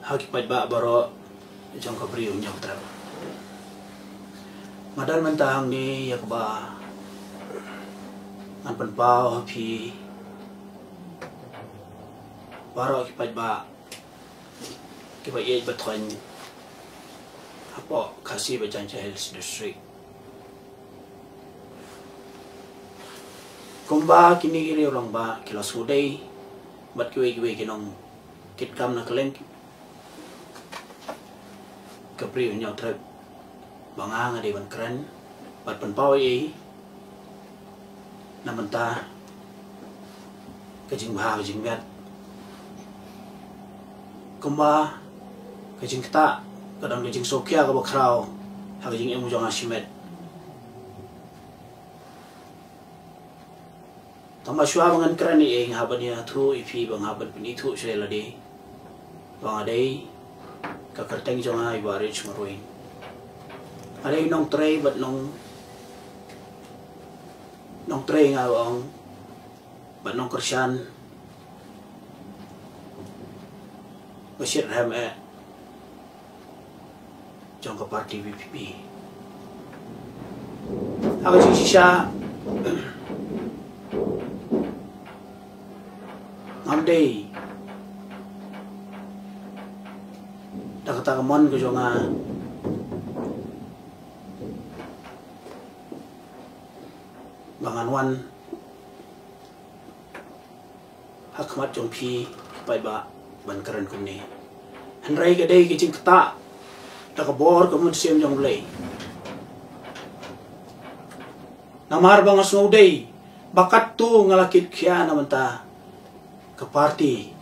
hakipat ba baro jong ka priu nyok tra madal mentang ni yak ba an pen pau phi baro hakipat ba ki ba ye ba thon apo kasi ba jan health district kumba kini kiri orang ba kilo sudai bat kiwe kinong kit kam na kalen kapri nyau trep banga ngade ban kran bat pen pau ye namanta kajing bah kajing gat kumba kajing kta kadang kajing sokia ka bakrau ha kajing emu jong asimet tamba shua bangan kran ni eng habania thu ipi bang haban pini thu sela de bang adai ka kerteng jong ai bare chmaroin adai nong trei bat nong trei ngawang bat nong kersan Bashir ham jong ka parti VPP aga jing shisha amdei dakata kamon ko jonga banganwan hakmat jong phi pai ba ban karan kumni hanrai ga dei ki jing kata takabor kamun siem jong lei namar bang asno dei bakat tu ngalakit kya namanta ke parti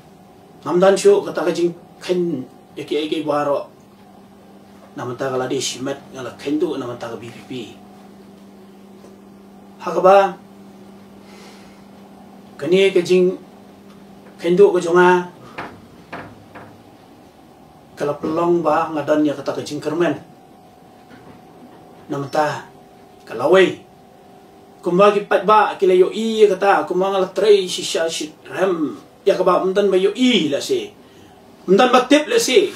ngamdan syu kata kajing khen eke baro namanta kala di simet ngala khendu namanta ka BPP hakaba kani kajing khendu ko jonga kala pelong ba ngadan ya kata kajing kermen namanta kalawai kumbagi pat ba kila yo i kata kumanga la trei shisha shit ram ya ka ba mdan ba yo i la se mdan ba tip la se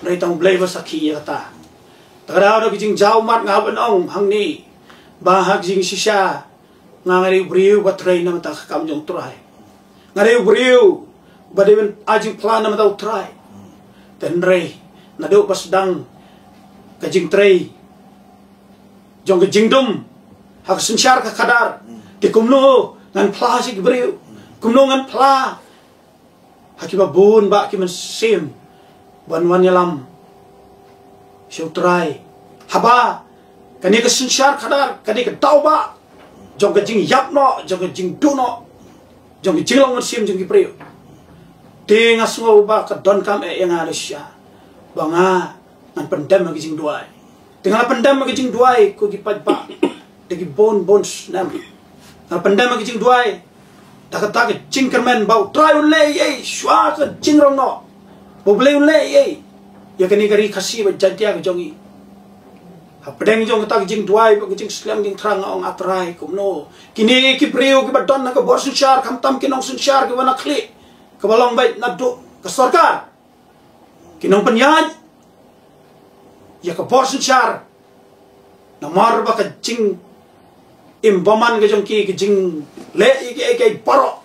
rei tong blai ba sakhi ya kata tagara ro kijing jaw mat nga ban ong hang ni ba hak jing shisha nga ngari briu ba trei na mata kam jong trai ngari briu ba de ajing plan na mata trai ten rei na do pas dang kajing trei jong kajing dum hak sensyar ka kadar di kumno ngan pla si gibriu kumno ngan pla hakiba bun ba ki men sim ban wan yalam siu trai haba kani ka sensyar kadar kani ka tauba jong ka jing yap no jong ka jing du no jong ka jing long sim jong gibriu te ngasngo ba ka don kam e yang arisya banga ngan pendam ka jing duai tinggal pendam ka jing duai ko gipat ba dagi bones nam na pandai ma kijing duai tak jing kermen bau try un le ye shwa ka jing rong no bo ble un le ye ya kani gari khasi ba jantia ka jongi ha pedeng jong tak jing duai ba kijing slam jing thrang ong atrai kum no kini ki priu ki badon na ka bor sun shar kham tam kinong sun shar ki wana khli ka balong bai na do ka sarkar kinong penyaj ya ka bor sun shar na mar ba ka jing imbaman ke jong ki jing le ke paro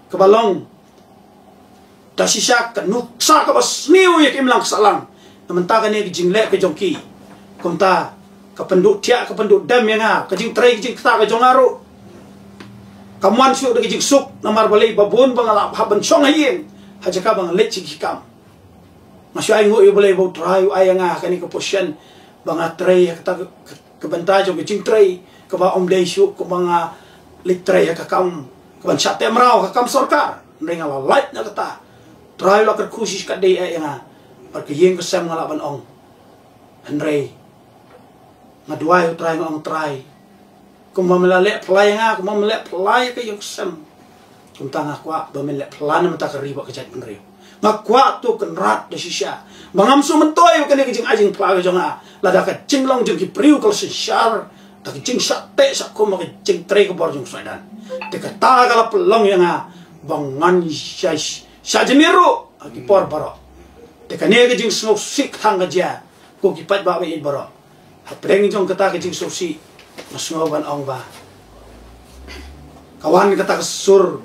kebalong dasisha ka nuksa ka bas niu ye kim lang salang namanta ka ne jing le ke jong ki kumta ka penduk tia ka penduk dam yang a ka jing trei jing kta ka jong aru kamuan syu de jing suk namar balai babun bangala haban chong hayin hajaka bang le chi kam masyu ai ngo yu balai bo trai ai nga ka ni ka posyan bang trei ka kebentar jong jing trei ke ba om dei syu ke banga litrei ka kam ke ban chat temrau ka kam sarkar ring ala light na kata trai la ka khusis ka dei ai nga par ke yeng ke sam ngala ban ong henrei ngaduai trai ngong trai kuma melale play nga kuma melale play ke yung sam kum tanga kwa ba melale plan mata ka riba ke jat penreu ngakwa tu kenrat de shisha bangam su mentoy ke ne ke jing ajing pla ke jonga lada ka cinglong jing ki priu kal sishar ta ki jing sate sa ko ma ke jing tre ke bor jong saidan te ka ta kala pelong yang a bangan shais Sajemiru ki por baro. Tekane ke jing snow sik thang aja. Ko ki pat ba ba in baro. Hapreng jong kata ke jing sosi masngo ban ong ba. Kawan kata kesur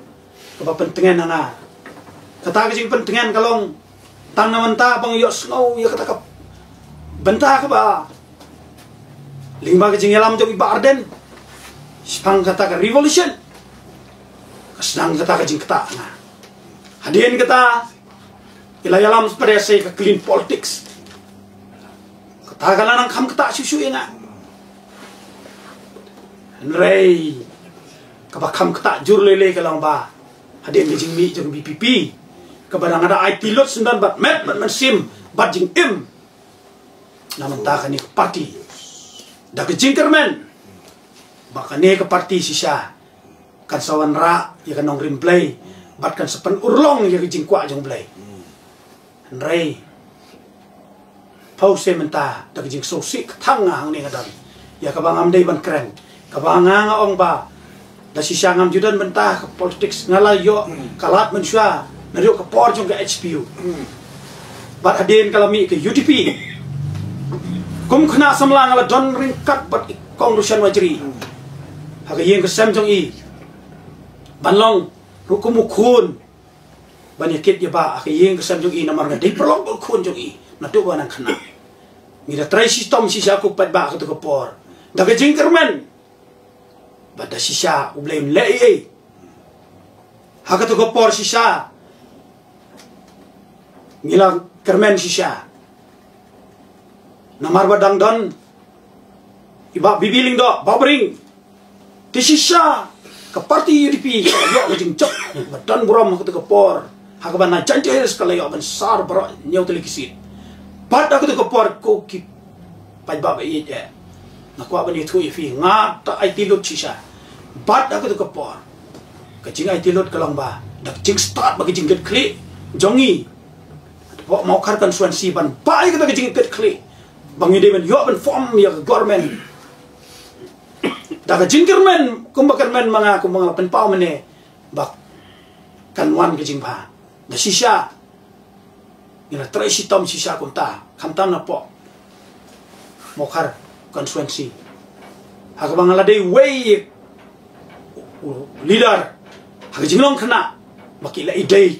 kepentingan nana. Kata ke jing pentingan kalong tang na menta bang yo snow ya kata ke benta ke ba. Lima ke jing yalam jong iba arden. Sepang kata ke revolution. Kesenang kata ke jing kata na. Hadian kata ilayalam pada saya ke clean politics. Kata kalanang kam kata susu ina. Henry kabakam kata jur lele kalang ba. Hadian ke jing mi jong BPP. Kabadang ada IT lot sendan bat met bat mensim bat jing im. Namun tak ni ke parti. Dah ke jing kermen. Baka ni ke parti sisa. Kan sawan ra ya kan nong rimplay. Bat kan sepen urlong ya ke jing kwa jong play. Henry pause menta dah ke jing sosik thang hang ni kadang. Ya kabang am dei ban keren. Kabang nga ong ba. Da sisa ngam judan mentah ke politics ngalai yo kalat mensua nario ke por jong ke HPU. Bat hadin kalami ke UDP. Kum khna samlang ala don ringkat bat kong rusian wajri. Haga yeng ke sam jong i. Banlong rukumukun banyakit ya ba haga yeng ke sam jong i namar ngadai perlong kun jong i. Natu ba nang khna. Ngira try sistem sisa ku pat ba ke to ke por. Da ke jingkermen. Bada sisa ublem lei. Haga to ke por sisa. Ngilang kermen sisa. Namar badang don iba bibiling do babring ti sisa ke parti UDP yo jing cok badan buram ke por hakaban na janji sekali yo ban sar bro nyau telekisit bad aku ke por ko ki pai ba ye na ko ban itu fi nga ta IT lot sisa bad aku ke por ke jing IT lot kalang ba dak jing start bagi jing get klik jongi mau karkan suan siban bai ke jing get klik bangi demen yo ben form ya government daga jingkermen kumbakermen mga kumbaga penpau mene bak kanwan ke jingpa da sisa ina trai sitom sisa kunta kamtam na po mokar konstituensi haga bangala dei way leader haga jinglong kena makila idei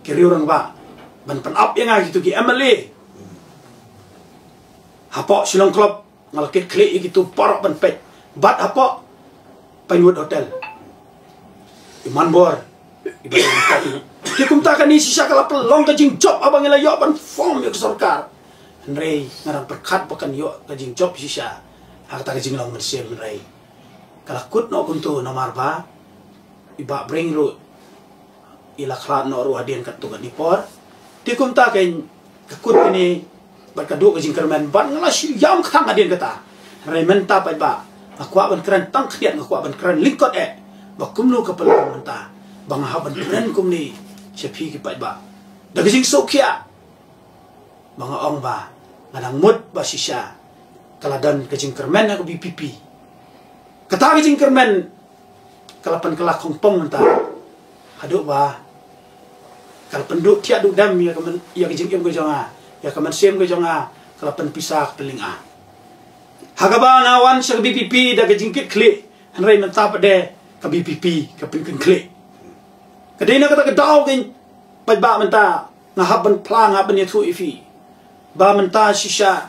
kiri orang ba ban pan up yang gitu ki MLA hapo silong klub ngalakit klik gitu parok ban pet bat hapo Pinewood Hotel iman bor ibadah dikum takan ni sisa kala pelong ka jing job abang ila yo ban form yo sarkar Henry ngarang berkat pakan yo ka jing job sisa hak ta ka jing long mersem Henry kala kut no kuntu nomar ba iba bring ru ila khrat no ru hadien kat tu kan ni por dikum takan kut ini berkadu ke jing kermen ban ngala yam khang hadien kata Henry menta pa ba aku aban keren tang khiat aku aban keren lingkot bakum lu kapal menta bang haban keren kum ni sepi ki pai ba da gising sokia bang ong ba ngadang mut ba sisa kaladan ke jing kermen aku BPP kata ke jing kermen kalapan kelak kongpong menta haduk ba kal penduk tiak duk dam ya kemen ya ke jing em ke jonga ya kemen sem ke jonga kalapan pisah telinga hagaba ngawan sa BPP da kajingkit klik hanray menta pade ka BPP ka pingkin klik kadena kata kedaw kin pagba menta ngahaban plang haban yatu ifi ba menta sisa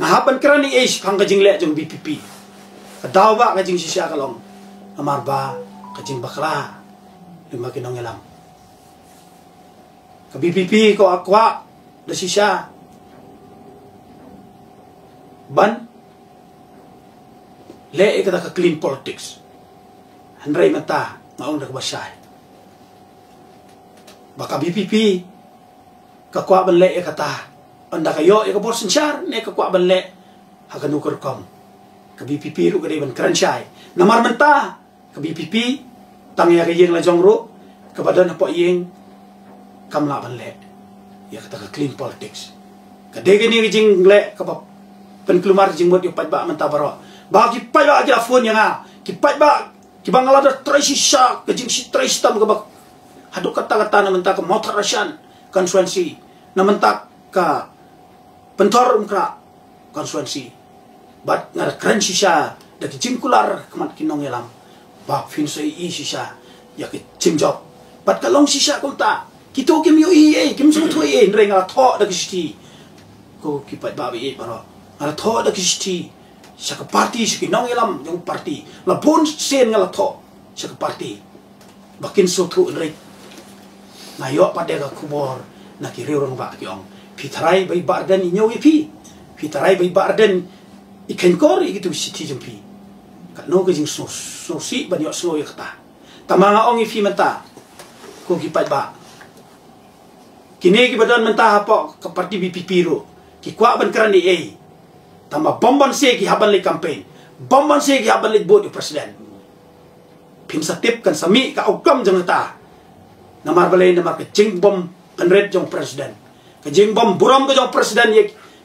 ngahaban kerani ish pang kajing le jong BPP kedaw ba kajing sisa kalong amar ba kajing bakla lima kinong elam ka BPP ko akwa da sisa ban le kata ka clean politics hanray mata maong nagbasay baka BPP kakwa ban le kata anda kayo ka borsen syar ne kakwa ban le hakanukar kom ka BPP ru kade ban kransyay namar menta ka BPP tangya kayeng la jongro kabadan po yeng kamla ban le ya kata ka clean politics kade gini jing le ka pen kelumar jing mod yo pat ba menta baro ba ki pat ba aja phone yang ki pat ba ki bangala da tracy sha ke jing si tracy tam ke ba hadu kata-kata na mentak motor rasyan konstituensi na mentak ka pentor umkra konstituensi bat ngar keren sisa daki jingkular kemat kinong yalam bak fin so i sisa ya ke chimjok bat kalong sisa kunta kito kim yo i kim su thoi e nrenga tho daki sti ko kipat babi e baro ala tho daki sti saka parti siki nong yalam yung parti la bon sen ngala tho saka parti bakin so thu nrei ngayo pada ka kubor na ki reurang ba ki ong pitrai bai bardan inyo pi pitrai bai bardan ikan kor itu siti jempi ka no ka jing so si ban yo so yakta tamanga ong ifi menta ko ki pat ba kini ki badan menta apa ka parti BPP ro ki kwa ban kran di ei tama bomban se ki haban le campaign bomban se ki haban le bot presiden pin satip kan sami ka okam jang ta namar balai namar ke jing bom kan red jong presiden ke jing bom buram ke jong presiden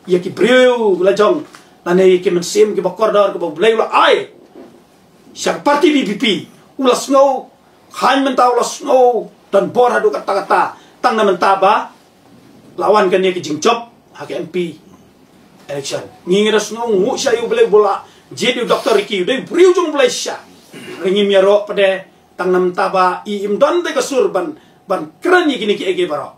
ye ki breu la jong lane ki men sim ki bakor dar ke bolai la ai syak parti BPP ulas snow khan men taw ulas snow dan bor hadu kata-kata tang na men taba lawan kan ye ki jing job hak MP election ngingira snow ngu sya yu bolai bola jadi doktor ki de breu jong bolai sya ringim ya ro pada tang nam taba i im don te kasur ban keren ni kini ki ege baro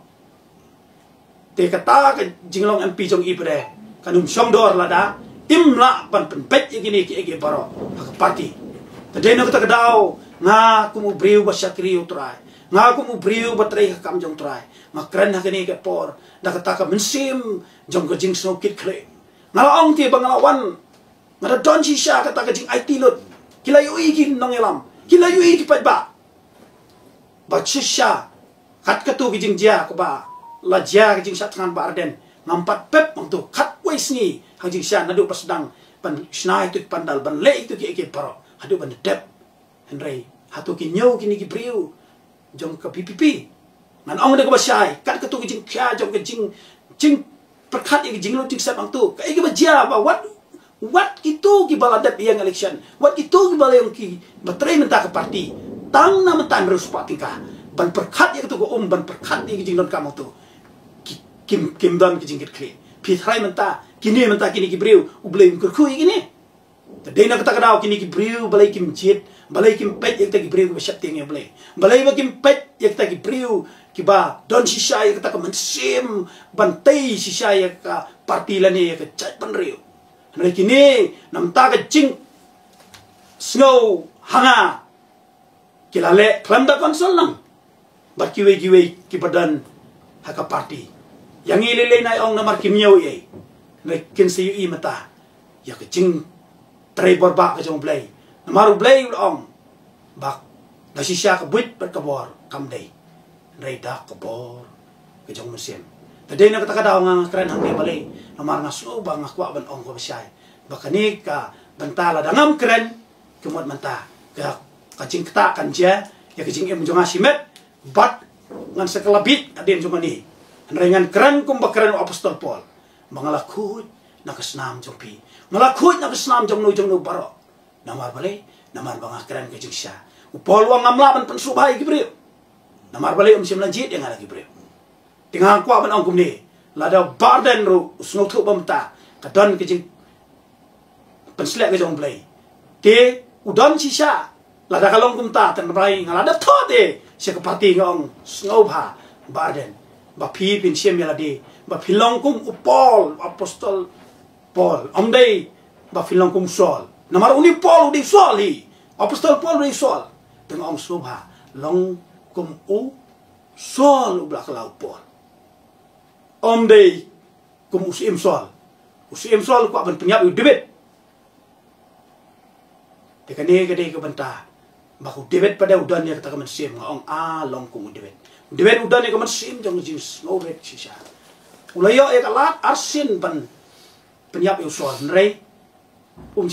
te kata ka jinglong MP jong i pada kanum som dor lada im la ban pet kini ki ege baro hak parti tade no kata kadao nga kumu breu basyakri utrai nga kumu breu batrai kam jong trai nga keren hak ni ke por da kata ka mensim jong ka jing snow kit kle ngalaong ti bangalawan ngada don shisha kata ka jing IT lot kila yui ki nong elam kila yui ki pat ba shisha kat katu ki jing jia ko ba la jia ki jing satngan ba arden ngampat pep mang tu kat wais ni hang jing sha nadu pasdang pan snai tu pandal ban le itu ki eke paro hadu ban dep henrei hatu ki nyau ki ni ki priu jong ka PPP man ong de ko ba shai kat katu ki jing kya jong ki jing perkhat ki jing lo tik sat mang tu ka eke ba jia ba wat itu ki baladap yang election wat itu ki balay yang ki batray menta ka parti tang na mentan terus patika ban perkhat ya tu ko ban perkhat ni ki jing don kamu tu kim don ki jingkit kli pitrai menta kini ki breu ublay kurku kini tadai na kata kadao kini ki breu balay kim jit balay kim pet yak ta ki breu ki basyap ting ya balay balay ba kim pet yak ta ki breu ki ba don shisha yak ta ka mensim bantay shisha yak ka parti lani yak ka chat ban reu Nari kini nam ta ka jing snow hanga kilale klam da konsol lang bat kiwe ki badan haka party yang ililay na ong namar kimyaw ye nari kin sa yu mata ya ka jing tribor ba ka jong blay namaru blay ong bak nasisya ka buit bat kabor kamday nari da kabor ka jong musim tadi na kata daw nga kren hang balay namar nga so ba nga kwa ban ong ko syai bakani ka bantala dangam kren kemot manta ka kacing kata kanja ya kacing em jonga simet bat ngan sekelabit aden jonga ni ngan kren kum bakren apostol Paul mangalakut nakasnam jompi ngalakut nakasnam jong no baro namar balay namar banga kren kacing sya upol wang ngamlaban pensubay gibril namar balay sim lanjit yang ala gibril tinggal kuat ban ong ni lada barden ru snow thu bamta kadon ke jing penslek ke jong blai te udon sisa lada kalong kumta tan brai ngalada thote se ke parti ngong snow ba barden ba pi pin siam ya ladi ba filong kum upol apostol Paul omdei ba filong kum sol namar uni Paul di sol hi apostol Paul di sol tengong snow ba long kum u sol ubla kalau Paul om day kum usim soal ko aban penyap u debit tekane gede ke banta baku debit pada udan ya kata kaman sim ngong long kum debit udan ya kaman sim jong jis no red sisa ulayo ya kalat arsin ban penyap u soal nrei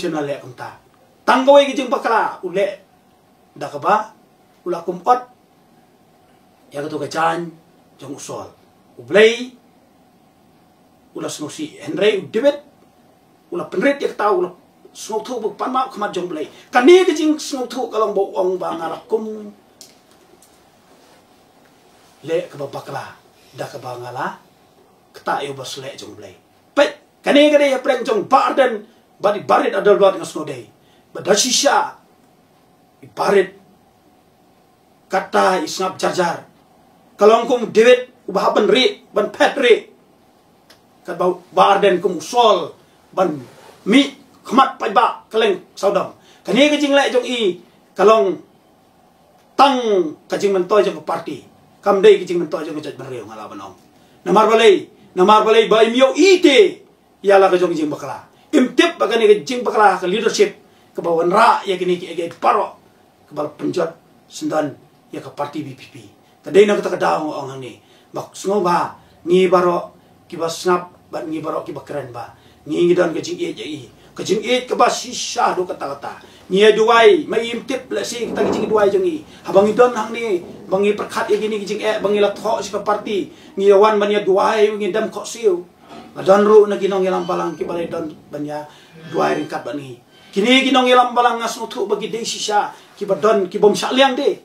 sim na le kunta tanggoy ki jing bakala ule dakaba ula kum ot ya katu kacan jong soal ublay ula snosi henrei debit ula penret yak tau ula snow thu bu panma khamat jong blai kani ke jing snow thu kalong bo ong ba ngarakum le ke bakla da ke bangala kata yo bas le jong blai pet kane gade ya preng jong barden badi barit adal bat ngasno dei badasisha barit kata isnap jarjar kalongkum dewet ubahaban ri ban pet ri kat bau barden kum sol ban mi khmat pai ba kaleng saudam kane ke jing le jong i kalong tang ka jing man toy jong party kam dei ke jing man toy jong jaj ban reu ngala banong namar balai bai mio ite yala ka jong jing bakla imtip bagane ke jing bakla ka leadership ke bawan ra ya kini ke paro ke bal penjot sendan ya ke parti BPP tadai na kata daw ang ni bak sngo ba ngi baro ki ba snap ba ngi baro ki ba keren ba ngi dan ke jing e ke ba shisha do kata ngi duai mai imtip la si kita jing duai jong i habang idon hang ni bangi perkhat ya gini jing bangi la tho si parti ngi wan ban ya duai ngi dam kho siu adan ru na ginong yalam balang ki balai don ban ya duai ringkat bani kini ginong yalam balang ngasno thu bagi dei shisha ki badon ki bom syaliang de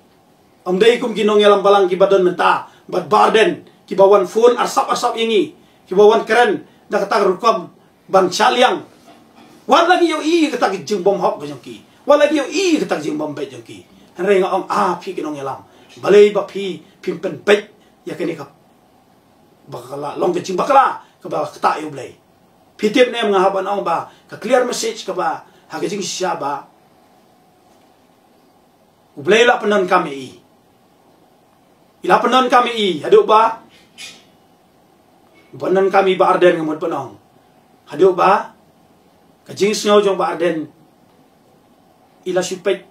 dei kum ginong yalam balang ki badon menta bad barden ki bawan phone asap ingi ki bawan keren da kata rukam ban syaliang wan lagi yo i kata jing bom hok jong ki wan lagi yo i kata jing bom be jong ki reng ong phi ginong yalam balai ba phi pimpen be ya kini ka bakala long ke jing bakala ka ba kata yo blai pitip nem nga haban ong ba ka clear message ka ba ha ke jing sya ba ublay la penon kami i ila penon kami i haduk ba penon kami ba arden ngamut penong haduk ba kajing snow jong ba arden ila supet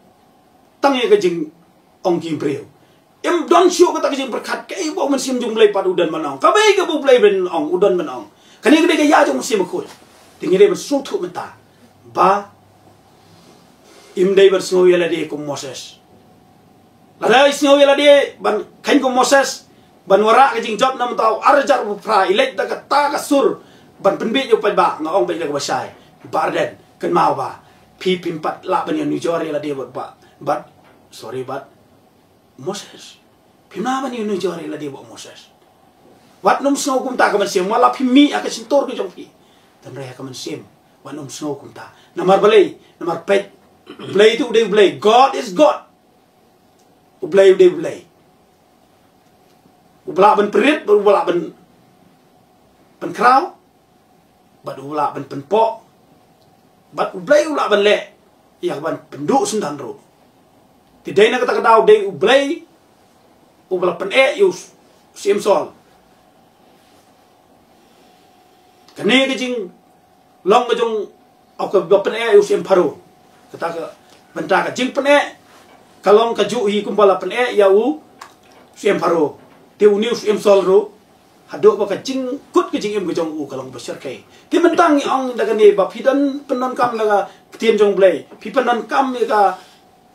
tang ye kajing ong kim preu em don syu kata kajing berkat kai bo men sim jong blay pad udan menong kabai ke bo blay ben ong udan menong kani gede ke ya jong sim khul tingire ben su thu menta ba im dei ber snow yela de kum Moses lada isnyo yela de ban kain kum Moses ban wara ka jing job nam tau arjar bu fra ilek da ka ta ka sur ban penbi yo pa ba ngong ba ka basai barden kan mau ba pi pimpat la ban New York yela de but sorry but Moses pimna ban New York yela de Moses wat num snow kum ta ka man sim wala pimi aka sintor ko jong pi tan re ka man sim wat num snow kum ta namar balai namar pet play tu de play God is God ublay ubla ban perit ubla ban kraw bad ubla ban penpo bad ublay ubla ban le ya ban penduk sundan ro tidai na kata daw de ublay ubla pen yus sim sol kane ke jing long ke jong au ke pen yus sim paru kata ke benta ke jing pen kalong kaju hi kumpala pen ya u sim paru te uniu sim sol ro hado ba ka jing kut ke jing em jong u kalong besar kai ti mentang ong daga ne ba pidan penon kam laga tiem jong blai pi penon kam ka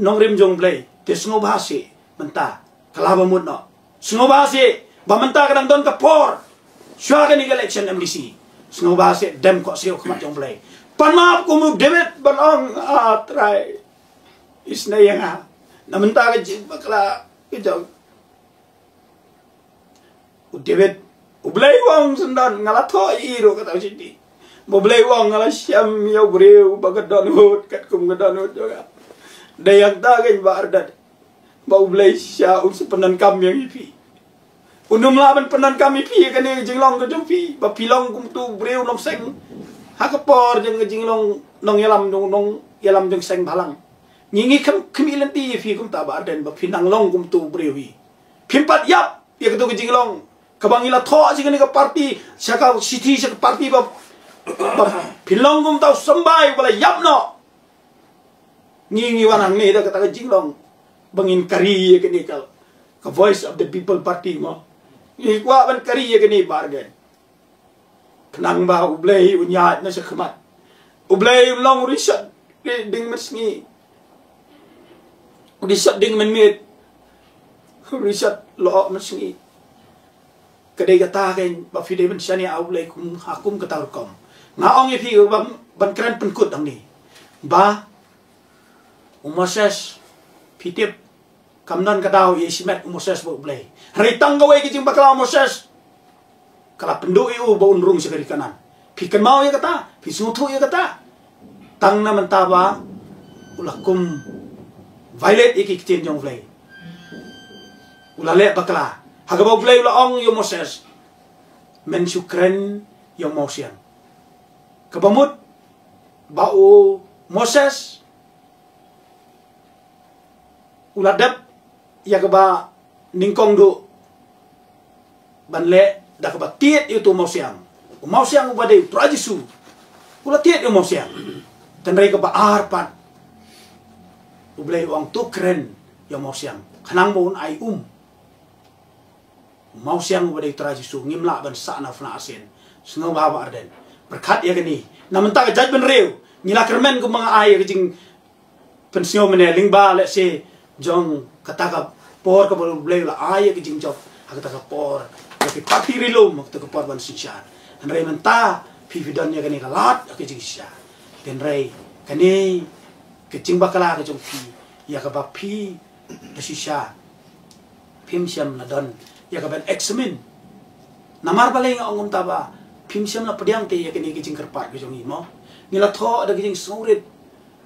nongrim jong blai te sngo bahasi menta kala ba mut no sngo bahasi ba menta kadang don ka por shwa ka ni election MDC sngo bahasi dem ko sio khmat jong blai panap ko mu demet banong try isna yang na menta ka jing bakla ijong David ublay wong sendan ngala tho iro kata sini ublay wong ngala syam ya breu bagadon hut kat kum gadon hut juga dayak dagen ba ardat ba ublay sya sepenan kam yang ipi unum laban penan kami pi kan yang jinglong ke jompi ba pilong kum tu breu nom seng hakapor jeng jinglong nong yalam jeng seng balang nyingi kemilan ti fi kum ta ba arden ba pinang long kum tu breu wi pimpat yap ya ketu jinglong kabangila tho sing ni ka party saka city saka party ba pilong kum tau sambai wala yap no ngingi wanang ni da kata jinglong bangin kari ke ni ka voice of the people party mo ni kwa ban kari ke ni bargen kenang ba ublay unyat na sa khamat ublay long risat ding masngi risat ding menit risat lo masngi kadai kata kan ba fi ben shani ublay kum hakum kata kom ngaong fi ban kran penkut ang ni ba Moses pitip kamdan kadau ye simet Moses bo blay reitang gawe ki jing bakala Moses kala pendu iu ba unrung sekali kanan pikan mau ya kata pisuthu ya kata tang na mentaba ulakum violet iki kitin jong blay ulale bakala hagabo blay ula ong yo Moses men sukren yo mosian kabamut bau Moses uladap ya keba ningkong do banle da keba tiet itu mausiang ubade trajisu ula tiet yo mausiang tanrai keba arpat ublay uang tu keren yo mausiang kanang mon ai mausiang ubade trajisu ngimla ban sana fna asin sengaw baba arden berkat ya gani namenta ka judgment rew ngila kermen ko mga ay kajing pensyo meneling ba let's say jong kataka por ka boleh la ay kajing job kataka por ki party rilom kataka por ban sinchan anray menta pipidon ya gani kalat kajing sya den ray kani kajing bakala ka jong pi ya ka ba pi sisya pim syam na don ya ka ban examen namar balay nga ongom taba pim syam na padiang te ya kani kajing kerpat ka jong imo nila tho ada gijing surit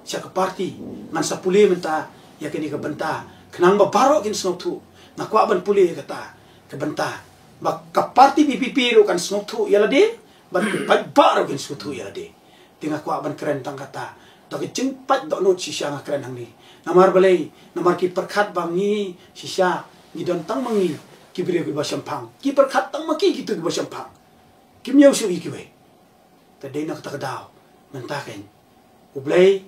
siya ka party man sa puli menta ya kini ka benta kenang ba baro kin snotu nakwa ban puli kata ka benta ba ka party PPP ro kan snotu yala de ban baro kin snotu yala de tinga kwa ban keren tang kata da gijing pat do no sisya nga keren hang ni namar balay namar ki perkhat bangi sisya ni don tang mangi ki bire ki basam pang ki perkhat tang maki ki tu basam pang kim yau su iki we ta de nak ta daw mentaken ublay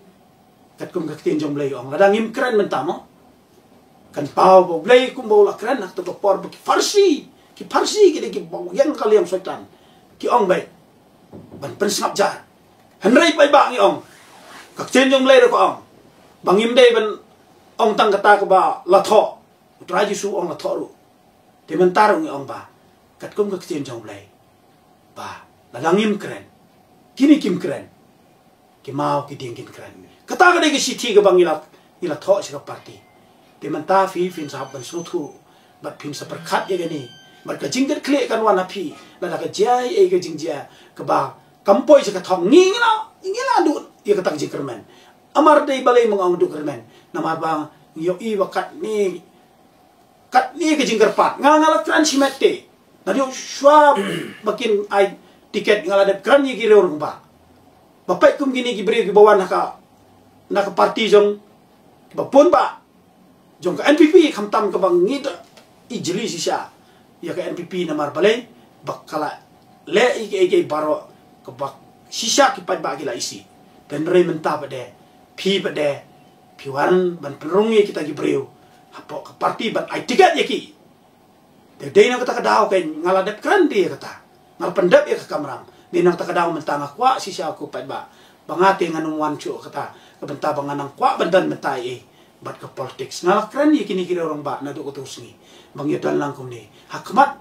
kat kum kaktin jong blay ong ladang im keren mentamo kan pau bo blay kum bo la keren nak to por ki farsi ki yang kali yang setan ki ong bay ban pensap jar henry pai bang ong kaktin jong blay ko ong bangim day ban ong tang kata ko ba la tho utraji su ong la tho ru de mentarung ong ba kat kum kaktin jong blay ba ladang im keren kini kim keren mau ki dingin keren kata ka dei si thi ka bang ila tho si ka party te man ta fi fin sa ban su thu bat pin sa perkhat ye gani bat ka jingkat kle kan wana phi la ka jai e ka jingjia ka ba kampoi sa ka thong ngila du ye ka tang jikermen amar dei balai mong du kermen nama ba yo i wa kat ni ka jingkar pat ngala kran si mette na dio shwa bakin ai tiket ngala de kran ye ki reor ba bapak kum gini gibri ki bawa naka party jong bapun ba jong ka NPP khamtam ka bang ngita ijli sisya ya ka NPP namar balay bakala le ike baro ka bak sisya ki pat ba gila isi dan re menta bade pi wan ban pelungi kita gibri hapo ka party ban ai tiket yaki de na kata kadaw kay ngaladep kran di kata ngal pendap ya ka kamram di nang takadaw mentang kwa sisya ko pat ba bangati nganong wancho kata kabenta banganang kwa bandan mentai bat ka politics ngalak kran ye kini kira orang ba na do ko tusngi bangyetan lang kum ni hakmat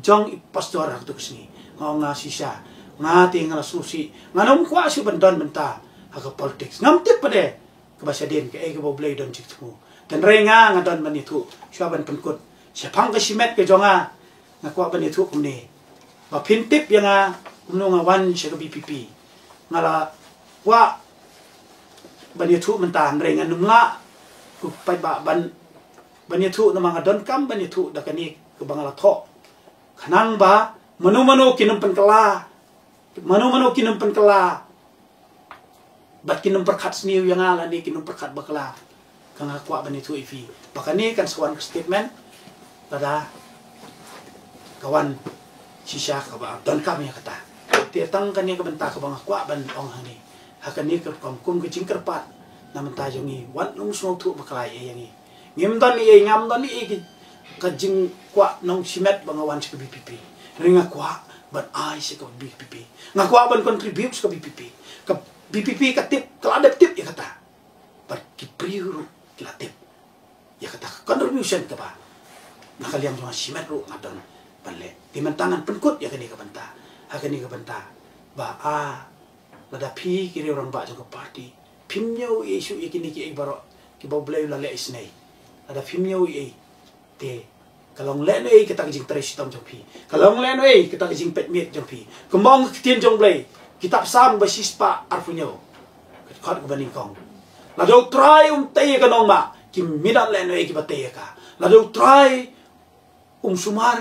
jong pastor hak tusngi nga sisya ngati ngala susi nganong kwa si bandan menta hak politics ngamtip pade kabasadin ke ege boblay don chikmu dan renga ngadon manitu syaban penkut siapang ka simet ke jonga ngakwa banitu kum ni ba pintip yang nga wan siya ka BPP ngala wa banitu mentang renga numla ku pai ba banitu na mga don kam banitu da kani ke bangala tho kanang ba manu kinum penkela bat kinum perkat sniu yang ala ni kinum perkat bakala kang akwa banitu ifi bakani kan swan statement pada kawan sisya ka ba don kam ya kata tiatang kan yang kebentak ke bangah kuat ban ong hani hakan ni ke kum ke jingker pat namun tajongi wan nung song tu baklai yang ni ngam don ni ke jing kuat nong simet bangawan si BPP ringa kuat ban ai si ke BPP ngakuat ban contribute ke BPP ke tip keladep tip ya kata bar ki priuru keladep ya kata contribution ke ba nakaliam jong simet ru ngadon banle di mentangan penkut ya kini ke benta akan ni kabanta ba lada pi kiri orang ba jong party pimnyo isu ikini ki baro ki boblay la le isnay ada filmnya te kalong len kita jing tres tom jong pi kalong len kita jing pet miet jong pi kemong tien jong blai kitab sam basis pa arpunyo kat ko baning kong la do try te kanong ma kim midan len ki bate ka la do try sumar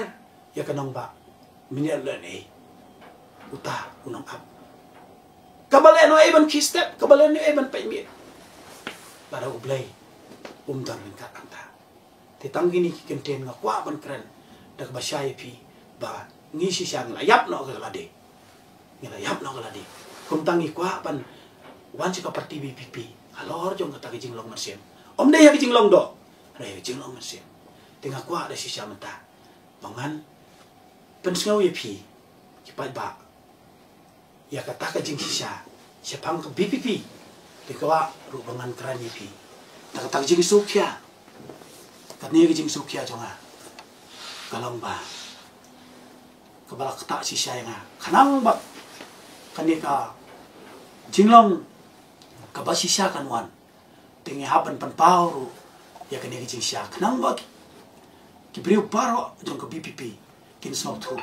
ya kanong ba minel len uta unong ap kabalen ban kistep kabalen ban pet miet la do blai dan kat anta titang gini kenten ngakwa ban keren dak basyai pi ba ngisi siang layap no galade ngilayap no galade kum tangi kwa ban wan ka parti BPP alor jong kata kijing long masem om deh kijing long do re kijing long masem tengah kwa ada sisa menta bangan pensngau ye pi kipat ba ya kata kijing sisa sepang ke BPP tengah ru bangan keren ye pi tak jing sukya katnya jing sukya jonga kalong ba kabala kata si sayanga kanang ba kanika jinglong kabasi sya kanwan tingi hapan pan pauru ya kanika jing sya kanang ba kibriu paro jong ke BPP kin snow tu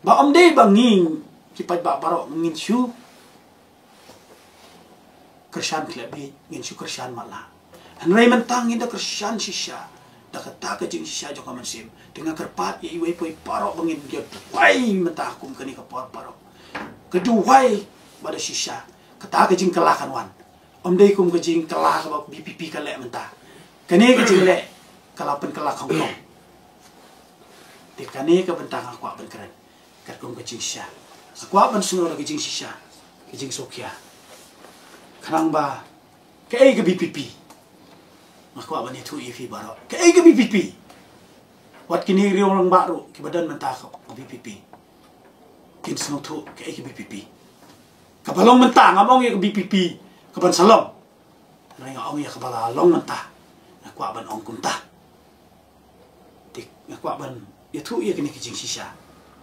ba omde banging kipat ba paro ngin syu kersan klebi ngin syu kersan mala Anray mentang inda kersan sisya, dah kata kejing sisya jauh kamansim, dengan kerpat ye iwe poi parok bangin dia, wai mentah kum kini kapor parok, kedua pada sisya, kata kejing kelakan wan, omdai kum kejing kelah kabak BPP kalek mentah, kini kejing lek kalapan kelah kongkong, tikane kebentang aku akan keren, kat kum kejing sisya, aku akan sungai kejing sisya, kejing sokya, kerang ba, ke BPP. Aku akan itu EV baru. Ke BPP. Wat kini riong orang baru ke badan mentah ke BPP. Kin senang tu ke BPP. Kabalong mentah ngamong ya ke BPP. Kaban salong. Nai ngong ya kabalalong mentah. Aku akan ong kuntah. Tik aku akan itu ya kini kejing sisa.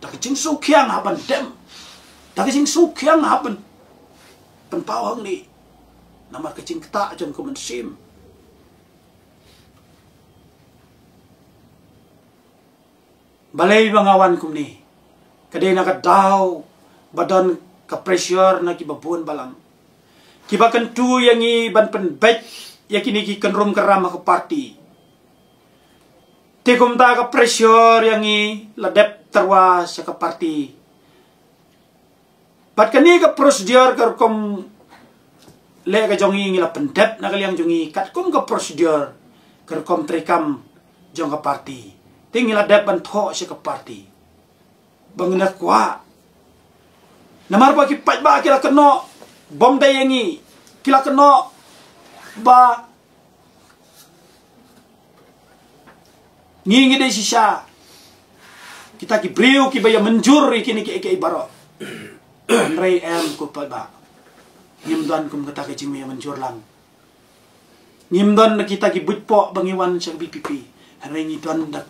Tak kejing sukyang haban dem. Tak kejing sukyang haban. Penpawang ni. Nama kejing ketak jon ko mensim. Balai bangawan kum ni, kadai nak daw badan ke pressure nak kibabun balang, kibakan tu yang i ban penbet yakini ki kenrum keram ke parti, tekum ta ke pressure yang i ladep terwas ke parti, bat kani ke prosedur ke kom le ke jongi ngila pendep nak kaliang jongi kat kum ke prosedur ke kom trekam jong ke parti. Tinggal ada bantu si ke parti, bangunan kuat. Namar bagi pat ba kila kena bom dayangi, kila kena ba ngingi deh sisa. Kita ki beriu ki bayar menjur kini ki ibarat. Ray ku pat ba. Nyimdan kum kata ke jimi menjur lang. Nyimdan kita ki butpok bangiwan sa BPP. Hari ini tuan dah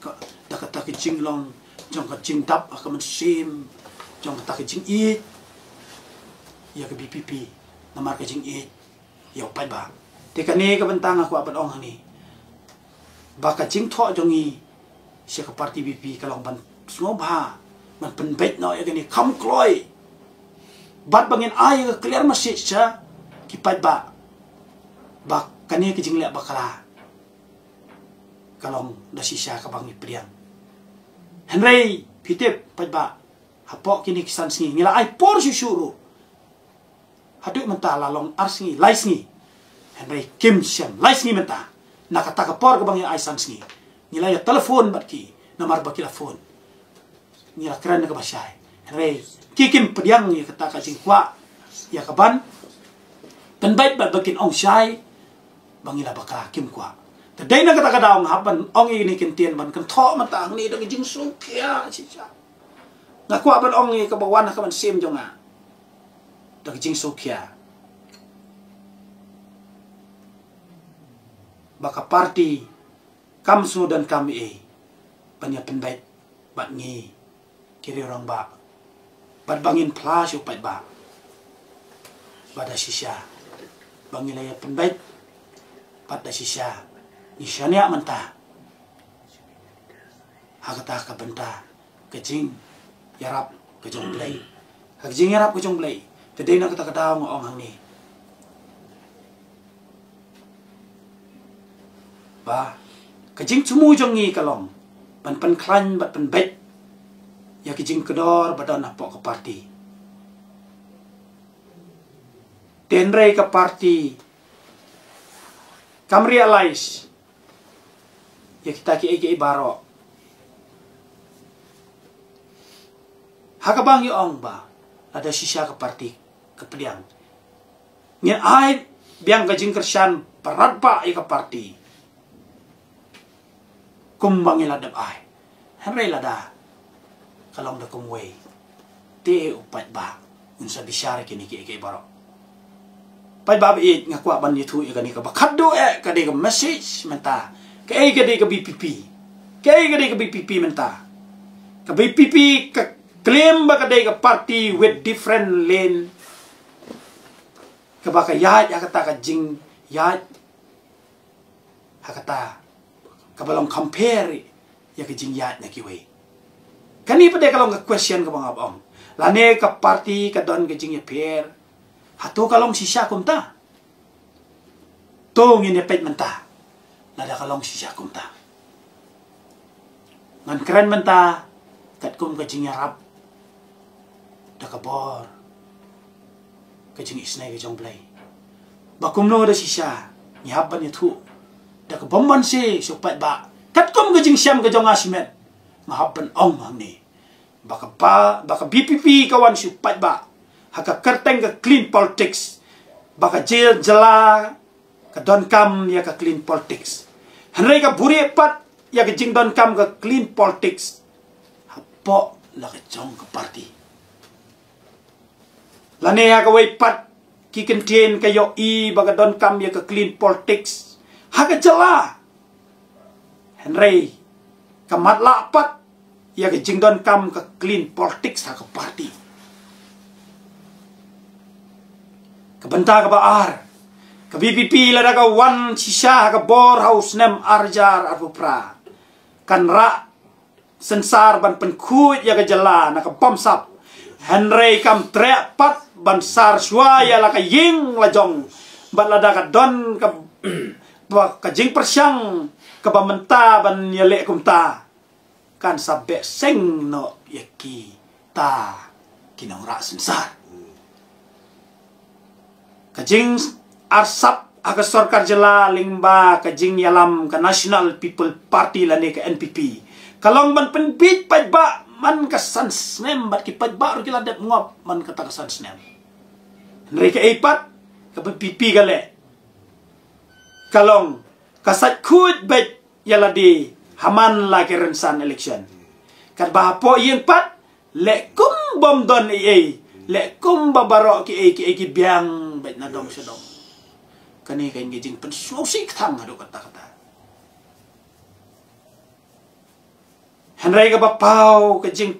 kata kecing long, jong kecing tap akan mensim, jong kata kecing it, ya ke BPP, namar kecing it, ya upai ba. Teka ni kebentang aku abad ong ni, ba kecing thok jongi, siapa parti BPP kalau ban semua bah, ban penbet no ya kini kam kloy, bat bangin air clear message sa, kipai ba, kani kecing liat bakala. Kalau dah sisa kabangi priang. Henry pitip padba hapok kini kisan singi ngila ai por susuru. Haduk mentah lalong arsingi laisingi. Henry kim siam laisingi mentah. Nakata ka por kabangi ai san singi. Ngila ya telefon batki nomor baki telefon. Ngila keren ka basyai. Henry kikim priang ya kata ka jingkwa ya kaban. Penbait bat bakin ong syai bangila bakal kim kwa. Tadai na kata-kata ong hapan ong ini kentian ban kan thok matang ni dang jing sukya sisa. Ngaku aban ong ni kabawan ka man sim jonga. Dang jing sukya. Baka parti kamsu dan kami panya penbait bat ngi kiri orang ba. Bat bangin plas upat ba. Pada sisa. Bangilaya penbait pada sisa. Isyanya mentah hakata ka benta kajing yarap kajong blay kajing yarap kajong blay tadai na kata kadaw ng ong hang ni ba kajing cumu jong ngi kalong pan klan bat pan bet ya kajing kedor badan apok ke parti tenrei ke parti kam realize ya kita ki baro hakabang yung ba ada sisa ke parti ke pediang nya ai biang kajing kersan parat pa ke parti kumbang iladap ai henrei lada kalong da kumway te upat ba unsa bisyara kini ki baro pai ba it ngakwa ban yitu ikani ka bakado ka de ka message menta ka de ka BPP ka de ka BPP menta ka BPP ka claim ba ka de ka party with different lane ka ba ka ya kata ka jing ya hakata ka balong compare ya ka jing ya na kiwe kani pa de kalong ka question ka mga abong lane ka party ka don ka jing ya pair hato kalong sisya kumta tong inepet menta nada kalong sisya kumta ngan keren menta kat kum ka jing yarap da ka bor ka jing isnay ka jong play bakum no da sisya nyaban ya tu da ka bomban si supat ba kat kum ka jing syam ka jong asimet mahaban ong hang ni baka BPP kawan supat ba haka kerteng ke clean politics baka jail jela ka don kam ya ka clean politics hanrei ka buri pat ya ka jing don kam ka clean politics hapo la ka jong ka party lane ya ka wai pat ki kentien ka yo baka don kam ya ka clean politics haka jela hanrei ka matla pat ya ka jing don kam ka clean politics haka party kabenta ka baar ka BPP lada ka wan sisa ka bor house nem arjar arpupra kan ra sensar ban penkut ya ka jala na ka pamsap henrei kam tre pat ban sar shwa ya la ka ying la jong ban lada ka don ka ka jing persyang ka bamenta ban ya le kumta kan sabe seng no yaki ta kinong ra sensar kajing arsap aga sorkar jela lingba kajing yalam ka National People Party lani ka NPP kalong ban penbit paj ba man ka sansnem bat ki paj ba ro kila det ngop man kata ka sansnem nri ka ipat ka PPP gale kalong kasat khut bet yaladi haman la ke rensan election kat ba po yin pat le kum bom don le kum babaro ki biang bet na dong sedong kani kain gijing pen susik thang ado kata henrei ka bapau ka jing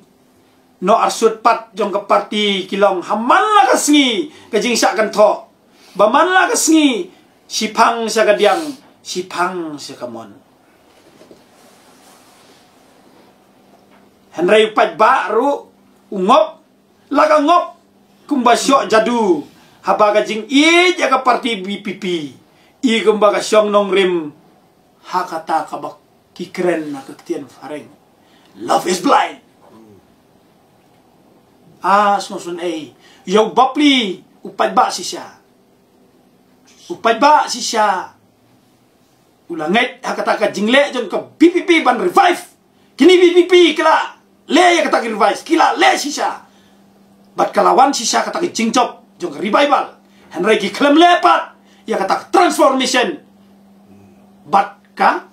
no arsut pat jong ka party kilong haman la ka sngi ka jing sak kan tho baman la ka sngi sipang sa kadiang sipang sa kamon henrei pat baru ungop laga ngop kumbasyo jadu habaga jing jaga parti BPP kumbaga syong nong rim hakata kabak kikren na kaktian fareng love is blind snosun yaw bapli upad ba sisya ulanget hakata ka jingle jong ka BPP ban revive kini BPP kila le ya kata revive kila le sisya bat kalawan sisya kata jingcop jong revival henrei ki klem lepat ya kata transformation bat ka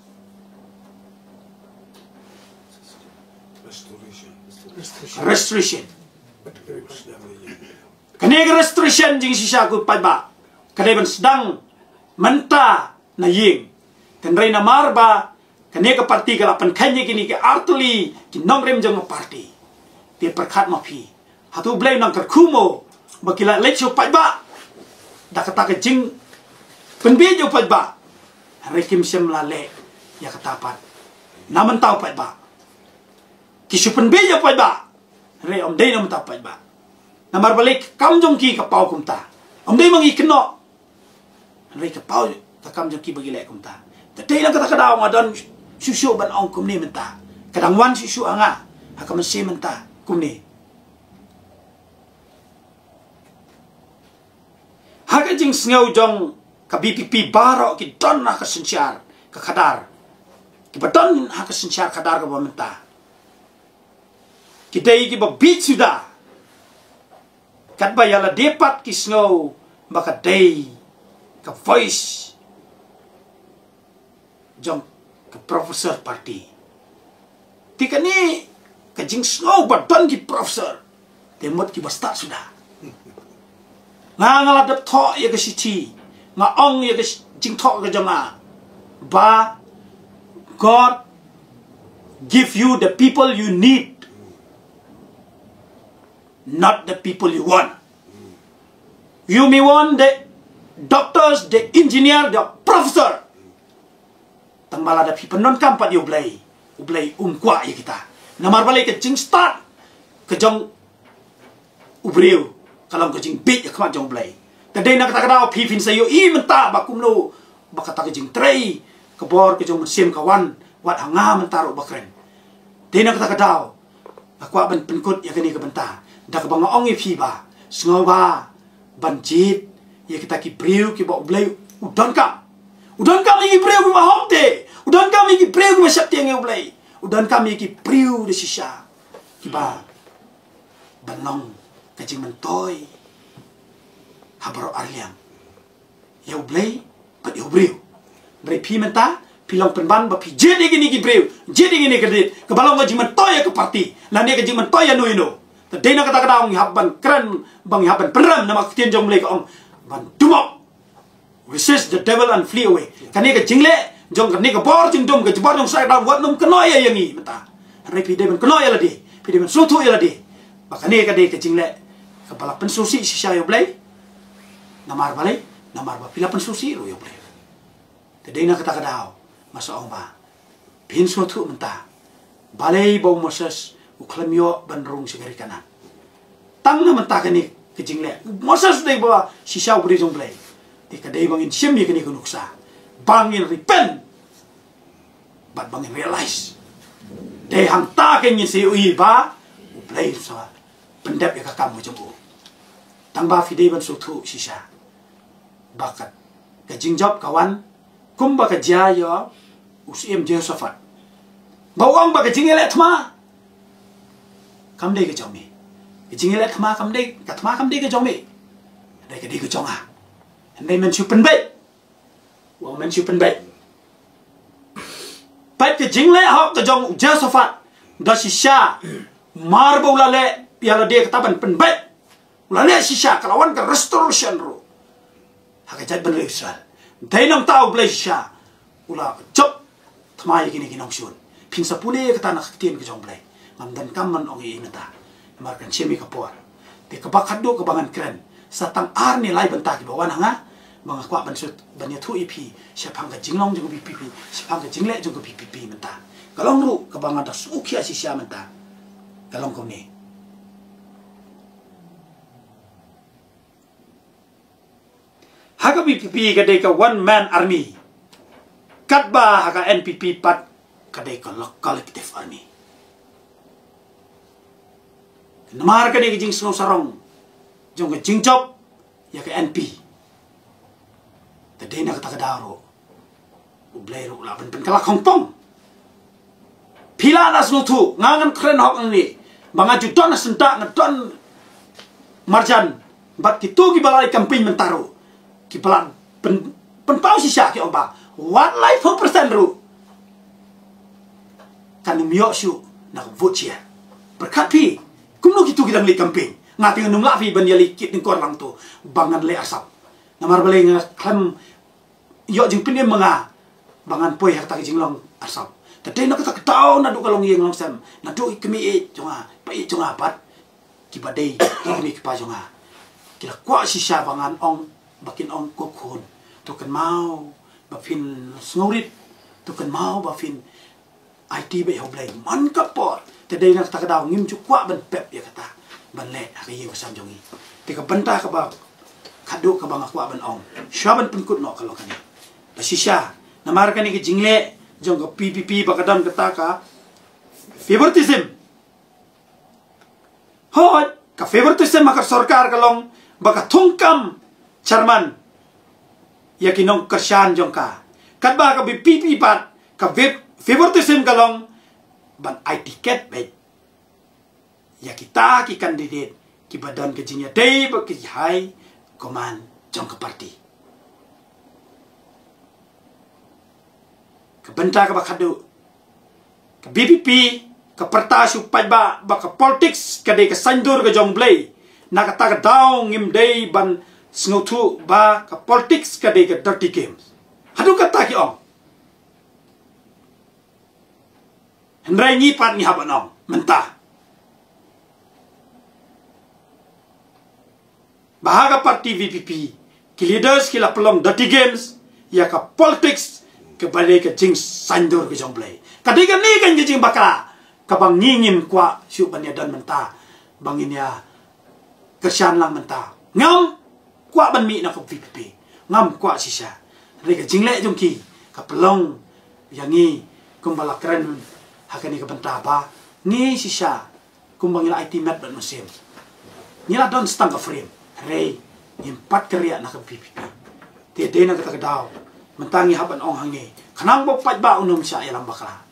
restoration kani restoration jing sisya ku paiba kani ban sedang menta na ying henrei na marba kani ka parti ka lapan kanye kini ke artuli ki nomrem jong parti dia perkat mapi hatu blay nang kerkumo bakila lecho paiba da kata ke jing penbijo paiba rekim sem lale ya katapat naman tau paiba Kisupan beja pai ba. Re om dei nam ta pai ba. Namar balik kam jong ki ka pau kum ta. Om dei mangi keno. Re ka pau ta kam jong ki bagi le kum ta. Ta dei na kata kada ngadon susu ban ong kum ni menta. Kadang wan susu anga. Hakam se menta kum ni. Haga jing sngau jong ka BPP baro ki don na ka sensiar ka kadar. Ki badon ha ka sensiar kadar ka menta. Ki dei ki ba bit sudah. Kat ba yala depat ki sngau baka dei ka voice jong ka profesor parti. Tika ni ka jing sngau badon ki profesor. Temot ki basta sudah. Nga dap tho ya ka siti. Nga ong ya ka jing tho ka jama. Ba God give you the people you need, not the people you want. You may want the doctors, the engineer, the professor. Tang malada pi penon kampat you blay kwa ya kita. Namar balai ke jing start ke jong ubriu kalau ke jing bit ya kama jong blay. Tadai nak kata kata pi fin sayo I menta bakum lo bakata ke jing tray ke bor ke jong sim kawan wat hanga mentaro bakren. Dai nak kata kata aku ban penkut ya kini ke benta. Dak bang ong I pi ba sngau ba banjit ya kita ki briu ki bok blay udon kam I briu ba homte udon kam I briu ba syap tiang blay udon kam I briu de sisa ki ba banong kajing mentoy habaro arliang ya blay pat ya briu bre pi menta pilong penban ba pi jedi gini ki briu jedi gini kedit ke balong kajing mentoy ke parti lan dia kajing mentoy ya no Tadai na kata-kata ong haban keren bang haban peram nama ketian jong mulai ong ban dumok resist the devil and flee away kani ka jingle jong kani ka bor jing dum ka jebar jong sai da wat num keno ya yangi mata re pi de ben keno ya la de pi de ben sotu ya la de bakani ka de ka jingle ka bala pensusi sisa yo blai namar balai namar ba pila pensusi ro yo blai tadai na kata-kata masa ong ba pin sotu menta balai bau moses uklamyo banrung sigari kanan tang na menta kani kejing le masa sudah bawa sisa ubri jong blai di kadai bangin sim ye kani kunuksa bangin repent but bangin realize dei hang ta kani se ui ba blai sa pendap ya kakam jong tang ba fidei ban sutu sisa bakat kejing job kawan kum ba kaja yo usim Josephat bawang ba kejing le thma kam dei ke jong mi ke jing le thma kam dei ke jong mi dei ke dei ke jong a dei men chu pen bai wong men chu pen bai pat ke jing le hok ke jong Josephat da sisa mar bo la le ya la de ke taban pen bai la le sisa kalawan ke restoration ro ha ke jat ben le Israel dei nam tau ble sisa ula chop thma ye kini kinong sun pin sa pune ke tanah ketien ke jong blai dan kaman ong I mata markan chemi kapor te kabakat do kabangan keren satang ar ni lai bentak ki bawan hanga mga kwa bansut banya thu ipi siapang ka jinglong jung BPP siapang ka jingle jung BPP mata kalong ru kabangan da sukia si sia mata kalong kom ni haga BPP ka de ka one man army katba haga NPP pat ka de ka collective army namar ka ni jing sno sarong jong jing job ya ka NP tadai na kata kadaro ublay ro la ben kala Hongkong pila nas no tu ngangan kren hok ni banga juton na senta ngadon marjan bat kitu ki balai campaign mentaro ki pelan pen pau sisa ki oba 1.4% ru kan mio syu na vote chia berkat pi kumno gitu kita ngeli campaign ngati num la fi ban yali kit ning kor lang tu bangan le asap namar balai ngaklam yo jing pin mga bangan poi hak tak jing long asap tadai nak tak tahu na du kalong yeng long sam na du kemi e jonga pa e jonga pat ki badai kemi ki pa jonga kila kwa sisa bangan ong bakin ong ko khun to kan mau ba fin snorit to kan mau ba fin IT be hoblay man kapor te dei nak takadaw ngim chu kwa ban pep ya kata ban le ka yi ko sam jongi te ka banta ka ba khadu ka bang kwa ban ong shaban penkut no kalau kani basisha namar kani ke jingle jong ko PPP bakadam kata ka favoritism hoi ka favoritism makar sarkar kalong baka thungkam charman yakinong kersan jong ka katba ka PPP pat ka favoritism kalong ban ai tiket be ya kita ki candidate ki badan ke jinya dei ba ki hai koman jong ka parti ka benta ka bakadu ka BPP ka pertasu pajba ba ka politics ka de ka sandur ka jong blay na ka ta daw ngim dei ban snotu ba ka politics ka de ka dirty games hadu ka ta ki ong Hendrai ni pat ni haban ong mentah bahaga parti VPP ki leaders ki la pelong dirty games ya ka politics ke balik ke jing sandur ke jong play kadika ni kan jing bakala ka bang ngingim kwa syu banya dan mentah bang ini ya kersan lang mentah ngam kwa ban mi na ka VPP ngam kwa sisa re ke jing le jong ki ka pelong yang ni kumbala keren hakani ka benta ba ni sisa kumbang ila IT mat ban musim ni la don stang ka frame rei empat kerja nak PPP te nak kata daw mentangi haban ong hangi kanang bo pat ba unum sya yalam bakala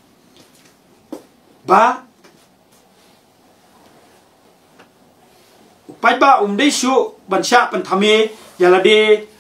ba pat ba dei syu ban sya pan thame yala de